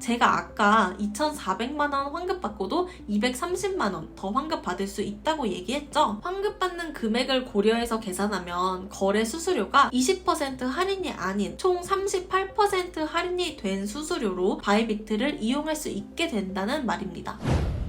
제가 아까 2,400만원 환급 받고도 230만원 더 환급 받을 수 있다고 얘기했죠? 환급 받는 금액을 고려해서 계산하면 거래 수수료가 20% 할인이 아닌 총 38% 할인이 된 수수료로 바이비트를 이용할 수 있게 된다는 말입니다.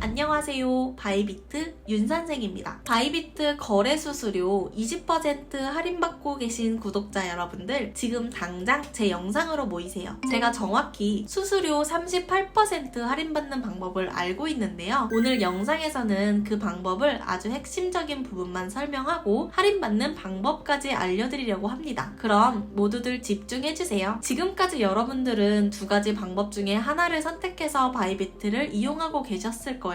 안녕하세요. 바이비트 윤선생입니다. 바이비트 거래 수수료 20% 할인받고 계신 구독자 여러분들, 지금 당장 제 영상으로 모이세요. 제가 정확히 수수료 38% 할인받는 방법을 알고 있는데요. 오늘 영상에서는 그 방법을 아주 핵심적인 부분만 설명하고 할인받는 방법까지 알려드리려고 합니다. 그럼 모두들 집중해주세요. 지금까지 여러분들은 두 가지 방법 중에 하나를 선택해서 바이비트를 이용하고 계셨을 거예요.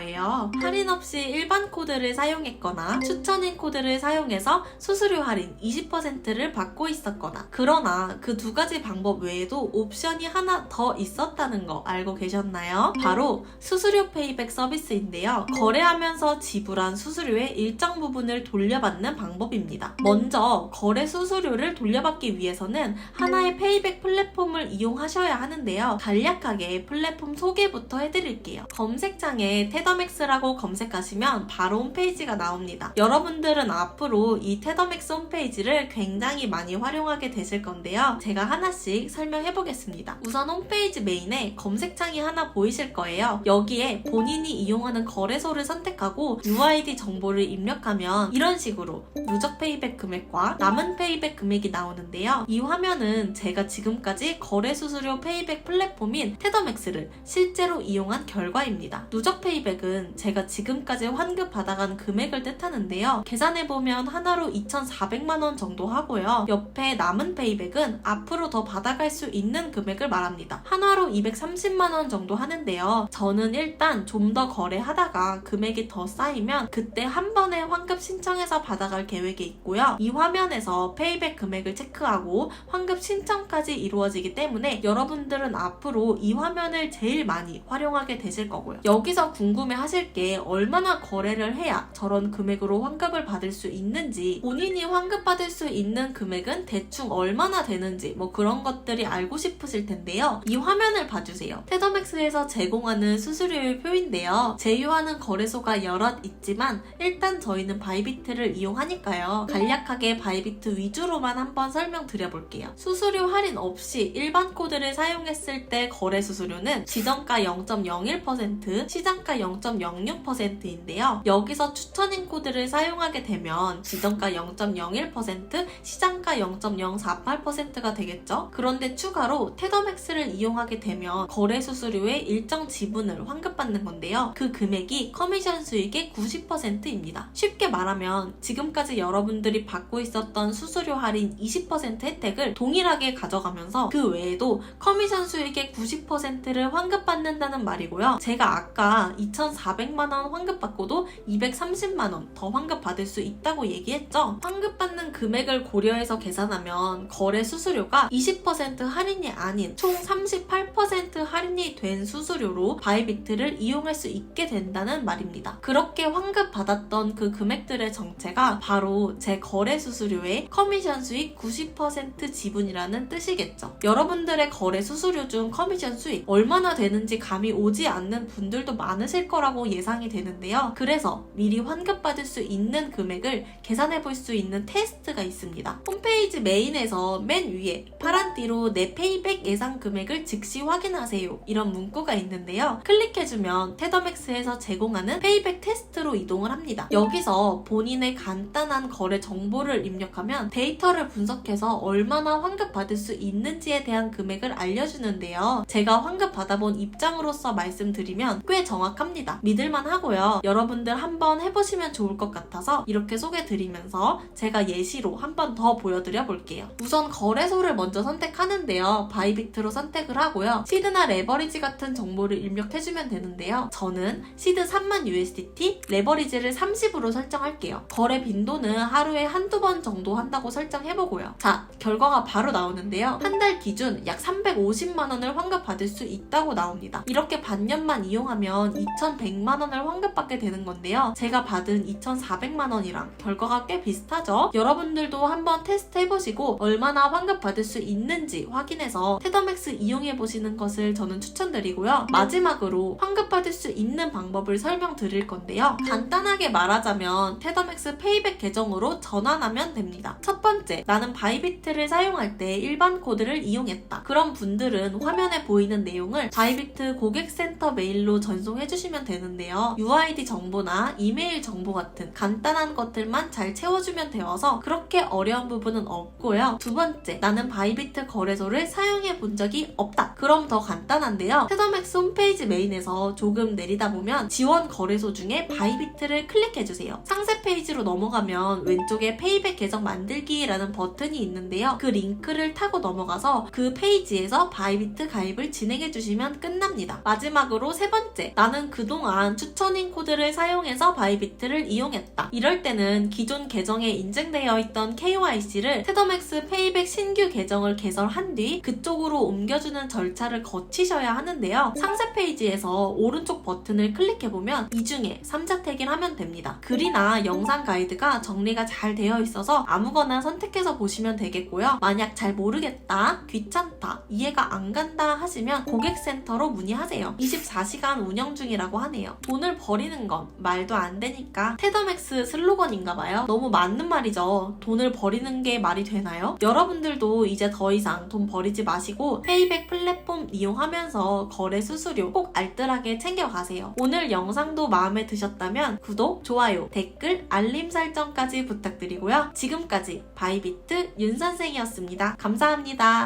할인 없이 일반 코드를 사용했거나 추천인 코드를 사용해서 수수료 할인 20%를 받고 있었거나, 그러나 그 두 가지 방법 외에도 옵션이 하나 더 있었다는 거 알고 계셨나요? 바로 수수료 페이백 서비스인데요. 거래하면서 지불한 수수료의 일정 부분을 돌려받는 방법입니다. 먼저 거래 수수료를 돌려받기 위해서는 하나의 페이백 플랫폼을 이용하셔야 하는데요. 간략하게 플랫폼 소개부터 해드릴게요. 검색창에 테더맥스라고 검색하시면 바로 홈페이지가 나옵니다. 여러분들은 앞으로 이 테더맥스 홈페이지를 굉장히 많이 활용하게 되실 건데요. 제가 하나씩 설명해 보겠습니다. 우선 홈페이지 메인에 검색창이 하나 보이실 거예요. 여기에 본인이 이용하는 거래소를 선택하고 UID 정보를 입력하면 이런 식으로 누적 페이백 금액과 남은 페이백 금액이 나오는데요. 이 화면은 제가 지금까지 거래 수수료 페이백 플랫폼인 테더맥스를 실제로 이용한 결과입니다. 누적 페이백은 제가 지금까지 환급 받아간 금액을 뜻하는데요. 계산해보면 하나로 2,400만원 정도 하고요. 옆에 남은 페이백은 앞으로 더 받아갈 수 있는 금액을 말합니다. 한화로 230만원 정도 하는데요. 저는 일단 좀 더 거래하다가 금액이 더 쌓이면 그때 한 번에 환급 신청해서 받아갈 계획이 있고요. 이 화면에서 페이백 금액을 체크하고 환급 신청까지 이루어지기 때문에 여러분들은 앞으로 이 화면을 제일 많이 활용하게 되실 거고요. 여기서 궁금해 하실 게 얼마나 거래를 해야 저런 금액으로 환급을 받을 수 있는지, 본인이 환급 받을 수 있는 금액은 대충 얼마나 되는지 그런 것들이 알고 싶으실 텐데요. 이 화면을 봐주세요. 테더맥스에서 제공하는 수수료의 표인데요. 제휴하는 거래소가 여럿 있지만 일단 저희는 바이비트를 이용하니까요. 간략하게 바이비트 위주로만 한번 설명드려볼게요. 수수료 할인 없이 일반 코드를 사용했을 때 거래 수수료는 지정가 0.01%, 시장가 0.06%인데요. 여기서 추천인 코드를 사용하게 되면 지정가 0.01%, 시장가 0.048%가 되겠죠? 그런데 추가로 테더맥스를 이용하게 되면 거래 수수료의 일정 지분을 환급받는 건데요. 그 금액이 커미션 수익의 90%입니다. 쉽게 말하면 지금까지 여러분들이 받고 있었던 수수료 할인 20% 혜택을 동일하게 가져가면서 그 외에도 커미션 수익의 90%를 환급받는다는 말이고요. 제가 아까 2,400만원 환급받고도 230만원 더 환급받을 수 있다고 얘기했죠? 환급받는 금액을 고려해서 계산하면 거래 수수료가 20% 할인이 아닌 총 38% 할인이 된 수수료로 바이비트를 이용할 수 있게 된다는 말입니다. 그렇게 환급받았던 그 금액들의 정체가 바로 제 거래 수수료의 커미션 수익 90% 지분이라는 뜻이겠죠. 여러분들의 거래 수수료 중 커미션 수익 얼마나 되는지 감이 오지 않는 분들도 많으실 거라고 예상이 되는데요. 그래서 미리 환급받을 수 있는 금액을 계산해 볼 수 있는 테스트가 있습니다. 홈페이지 메인에서 맨 위에 파란 띠로 내 페이백 예상 금액을 즉시 확인하세요, 이런 문구가 있는데요. 클릭해주면 테더맥스에서 제공하는 페이백 테스트로 이동을 합니다. 여기서 본인의 간단한 거래 정보를 입력하면 데이터를 분석해서 얼마나 환급 받을 수 있는지에 대한 금액을 알려주는데요. 제가 환급 받아본 입장으로서 말씀드리면 꽤 정확합니다. 믿을만 하고요. 여러분들 한번 해보시면 좋을 것 같아서 이렇게 소개드리면서 제가 예시로 한번 더 보여드려 볼게요. 우선 거래소를 먼저 선택하는데요. 바이비트로 선택을 하고요. 시드나 레버리지 같은 정보를 입력해주면 되는데요. 저는 시드 3만 USDT, 레버리지를 30으로 설정할게요. 거래 빈도는 하루에 한두 번 정도 한다고 설정해보고요. 자, 결과가 바로 나오는데요. 한 달 기준 약 350만원을 환급받을 수 있다고 나옵니다. 이렇게 반년만 이용하면 100만 100만원을 환급받게 되는 건데요. 제가 받은 2,400만원이랑 결과가 꽤 비슷하죠? 여러분들도 한번 테스트 해보시고 얼마나 환급받을 수 있는지 확인해서 테더맥스 이용해보시는 것을 저는 추천드리고요. 마지막으로 환급받을 수 있는 방법을 설명드릴 건데요. 간단하게 말하자면 테더맥스 페이백 계정으로 전환하면 됩니다. 첫 번째, 나는 바이비트를 사용할 때 일반 코드를 이용했다. 그런 분들은 화면에 보이는 내용을 바이비트 고객센터 메일로 전송해주시면 되는데요. UID 정보나 이메일 정보 같은 간단한 것들만 잘 채워주면 되어서 그렇게 어려운 부분은 없고요. 두 번째, 나는 바이비트 거래소를 사용해 본 적이 없다. 그럼 더 간단한데요. 테더맥스 홈페이지 메인에서 조금 내리다 보면 지원 거래소 중에 바이비트를 클릭해주세요. 상세 페이지로 넘어가면 왼쪽에 페이백 계정 만들기라는 버튼이 있는데요. 그 링크를 타고 넘어가서 그 페이지에서 바이비트 가입을 진행해주시면 끝납니다. 마지막으로 세 번째, 나는 그동안 추천인 코드를 사용해서 바이비트를 이용했다. 이럴 때는 기존 계정에 인증되어 있던 KYC를 테더맥스 페이백 신규 계정을 개설한 뒤 그쪽으로 옮겨주는 절차를 거치셔야 하는데요. 상세 페이지에서 오른쪽 버튼을 클릭해보면 이 중에 3자 태기를 하면 됩니다. 글이나 영상 가이드가 정리가 잘 되어 있어서 아무거나 선택해서 보시면 되겠고요. 만약 잘 모르겠다, 귀찮다, 이해가 안 간다 하시면 고객센터로 문의하세요. 24시간 운영 중이라고 하네요. 돈을 버리는 건 말도 안 되니까 테더맥스 슬로건인가봐요. 너무 맞는 말이죠. 돈을 버리는 게 말이 되나요? 여러분들도 이제 더 이상 돈 버리지 마시고 페이백 플랫폼 이용하면서 거래 수수료 꼭 알뜰하게 챙겨가세요. 오늘 영상도 마음에 드셨다면 구독, 좋아요, 댓글, 알림 설정까지 부탁드리고요. 지금까지 바이비트 윤선생이었습니다. 감사합니다.